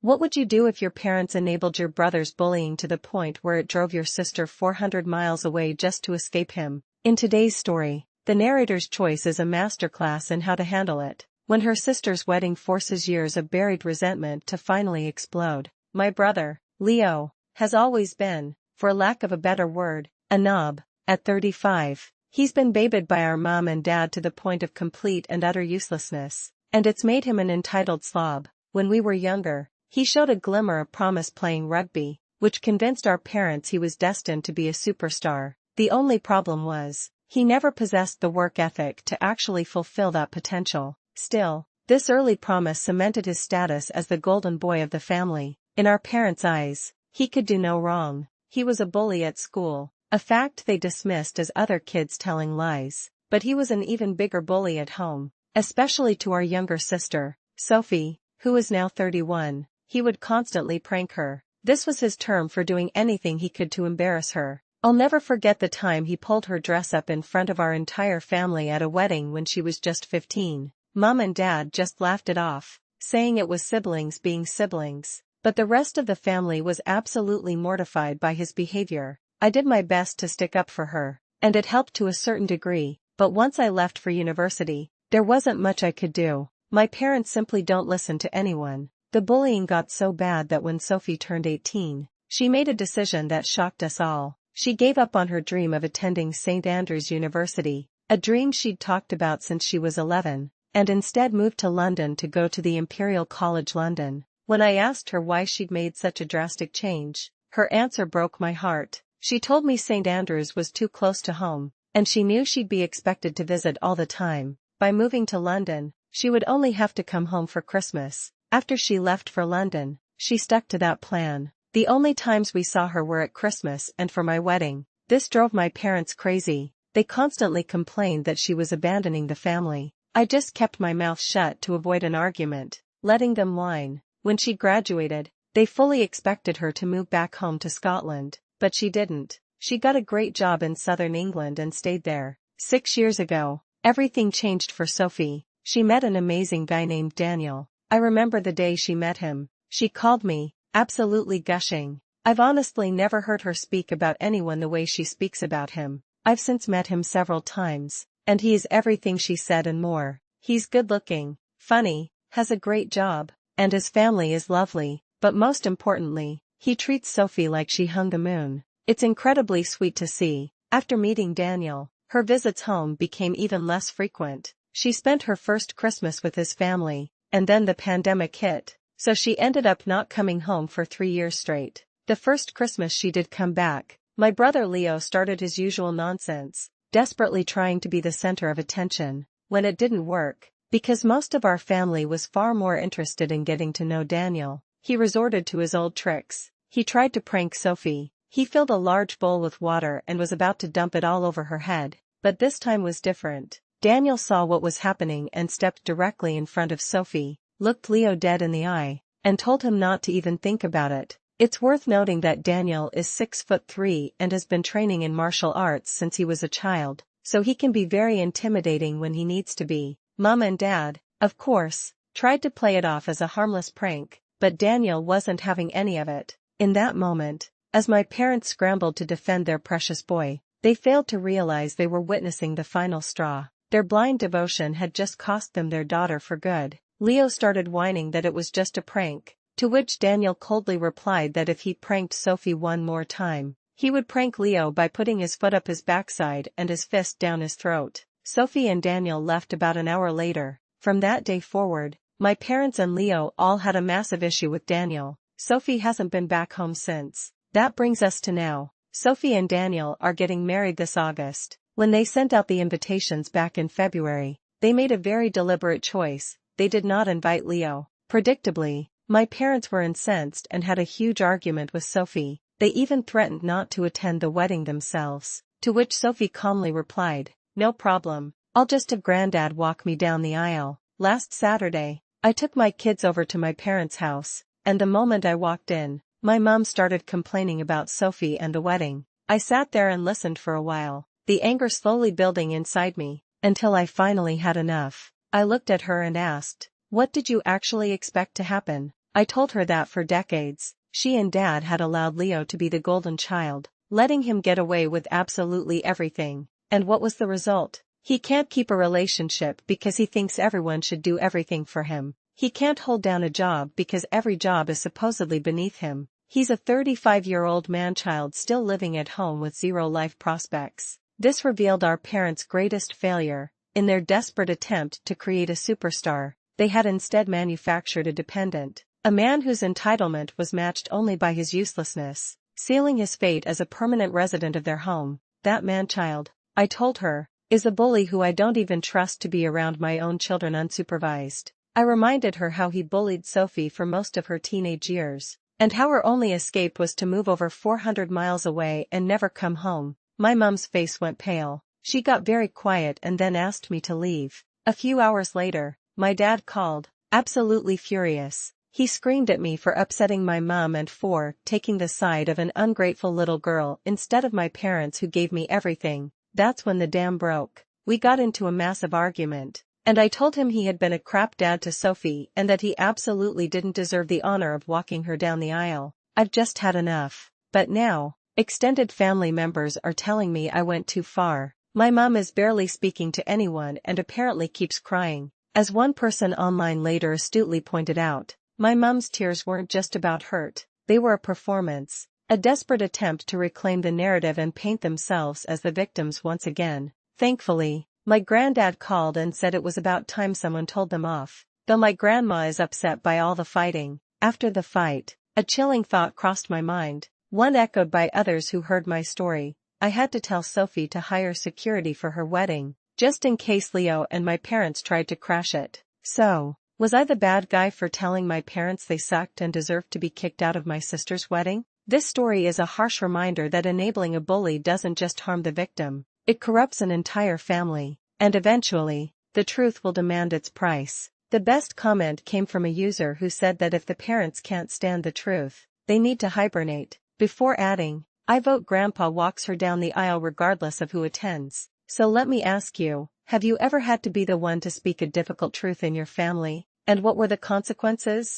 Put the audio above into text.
What would you do if your parents enabled your brother's bullying to the point where it drove your sister 400 miles away just to escape him? In today's story, the narrator's choice is a masterclass in how to handle it when her sister's wedding forces years of buried resentment to finally explode. My brother, Leo, has always been, for lack of a better word, a knob. At 35, he's been babied by our mom and dad to the point of complete and utter uselessness, and it's made him an entitled slob. When we were younger, he showed a glimmer of promise playing rugby, which convinced our parents he was destined to be a superstar. The only problem was, he never possessed the work ethic to actually fulfill that potential. Still, this early promise cemented his status as the golden boy of the family. In our parents' eyes, he could do no wrong. He was a bully at school, a fact they dismissed as other kids telling lies. But he was an even bigger bully at home, especially to our younger sister, Sophie, who is now 31. He would constantly prank her. This was his term for doing anything he could to embarrass her. I'll never forget the time he pulled her dress up in front of our entire family at a wedding when she was just 15. Mom and Dad just laughed it off, saying it was siblings being siblings. But the rest of the family was absolutely mortified by his behavior. I did my best to stick up for her, and it helped to a certain degree, but once I left for university, there wasn't much I could do. My parents simply don't listen to anyone. The bullying got so bad that when Sophie turned 18, she made a decision that shocked us all. She gave up on her dream of attending St. Andrews University, a dream she'd talked about since she was 11, and instead moved to London to go to the Imperial College London. When I asked her why she'd made such a drastic change, her answer broke my heart. She told me St. Andrews was too close to home, and she knew she'd be expected to visit all the time. By moving to London, she would only have to come home for Christmas. After she left for London, she stuck to that plan. The only times we saw her were at Christmas and for my wedding. This drove my parents crazy. They constantly complained that she was abandoning the family. I just kept my mouth shut to avoid an argument, letting them whine. When she graduated, they fully expected her to move back home to Scotland, but she didn't. She got a great job in southern England and stayed there. 6 years ago, everything changed for Sophie. She met an amazing guy named Daniel. I remember the day she met him. She called me, absolutely gushing. I've honestly never heard her speak about anyone the way she speaks about him. I've since met him several times, and he is everything she said and more. He's good-looking, funny, has a great job, and his family is lovely, but most importantly, he treats Sophie like she hung the moon. It's incredibly sweet to see. After meeting Daniel, her visits home became even less frequent. She spent her first Christmas with his family, and then the pandemic hit, so she ended up not coming home for 3 years straight. The first Christmas she did come back, my brother Leo started his usual nonsense, desperately trying to be the center of attention. When it didn't work, because most of our family was far more interested in getting to know Daniel, he resorted to his old tricks. He tried to prank Sophie. He filled a large bowl with water and was about to dump it all over her head, but this time was different. Daniel saw what was happening and stepped directly in front of Sophie, looked Leo dead in the eye, and told him not to even think about it. It's worth noting that Daniel is 6'3" and has been training in martial arts since he was a child, so he can be very intimidating when he needs to be. Mom and Dad, of course, tried to play it off as a harmless prank, but Daniel wasn't having any of it. In that moment, as my parents scrambled to defend their precious boy, they failed to realize they were witnessing the final straw. Their blind devotion had just cost them their daughter for good. Leo started whining that it was just a prank, to which Daniel coldly replied that if he pranked Sophie one more time, he would prank Leo by putting his foot up his backside and his fist down his throat. Sophie and Daniel left about an hour later. From that day forward, my parents and Leo all had a massive issue with Daniel. Sophie hasn't been back home since. That brings us to now. Sophie and Daniel are getting married this August. When they sent out the invitations back in February, they made a very deliberate choice. They did not invite Leo. Predictably, my parents were incensed and had a huge argument with Sophie. They even threatened not to attend the wedding themselves, to which Sophie calmly replied, "No problem, I'll just have Granddad walk me down the aisle." Last Saturday, I took my kids over to my parents' house, and the moment I walked in, my mom started complaining about Sophie and the wedding. I sat there and listened for a while, the anger slowly building inside me, until I finally had enough. I looked at her and asked, "What did you actually expect to happen?" I told her that for decades, she and Dad had allowed Leo to be the golden child, letting him get away with absolutely everything. And what was the result? He can't keep a relationship because he thinks everyone should do everything for him. He can't hold down a job because every job is supposedly beneath him. He's a 35-year-old man-child still living at home with zero life prospects. This revealed our parents' greatest failure. In their desperate attempt to create a superstar, they had instead manufactured a dependent, a man whose entitlement was matched only by his uselessness, sealing his fate as a permanent resident of their home. That man-child, I told her, is a bully who I don't even trust to be around my own children unsupervised. I reminded her how he bullied Sophie for most of her teenage years, and how her only escape was to move over 400 miles away and never come home. My mom's face went pale. She got very quiet and then asked me to leave. A few hours later, my dad called, absolutely furious. He screamed at me for upsetting my mom and for taking the side of an ungrateful little girl instead of my parents who gave me everything. That's when the dam broke. We got into a massive argument, and I told him he had been a crap dad to Sophie and that he absolutely didn't deserve the honor of walking her down the aisle. I've just had enough. But now, extended family members are telling me I went too far. My mom is barely speaking to anyone and apparently keeps crying. As one person online later astutely pointed out, my mom's tears weren't just about hurt, they were a performance, a desperate attempt to reclaim the narrative and paint themselves as the victims once again. Thankfully, my granddad called and said it was about time someone told them off, though my grandma is upset by all the fighting. After the fight, a chilling thought crossed my mind, one echoed by others who heard my story. I had to tell Sophie to hire security for her wedding, just in case Leo and my parents tried to crash it. So, was I the bad guy for telling my parents they sucked and deserved to be kicked out of my sister's wedding? This story is a harsh reminder that enabling a bully doesn't just harm the victim, it corrupts an entire family, and eventually, the truth will demand its price. The best comment came from a user who said that if the parents can't stand the truth, they need to hibernate, before adding, I vote Grandpa walks her down the aisle regardless of who attends. So let me ask you, have you ever had to be the one to speak a difficult truth in your family, and what were the consequences?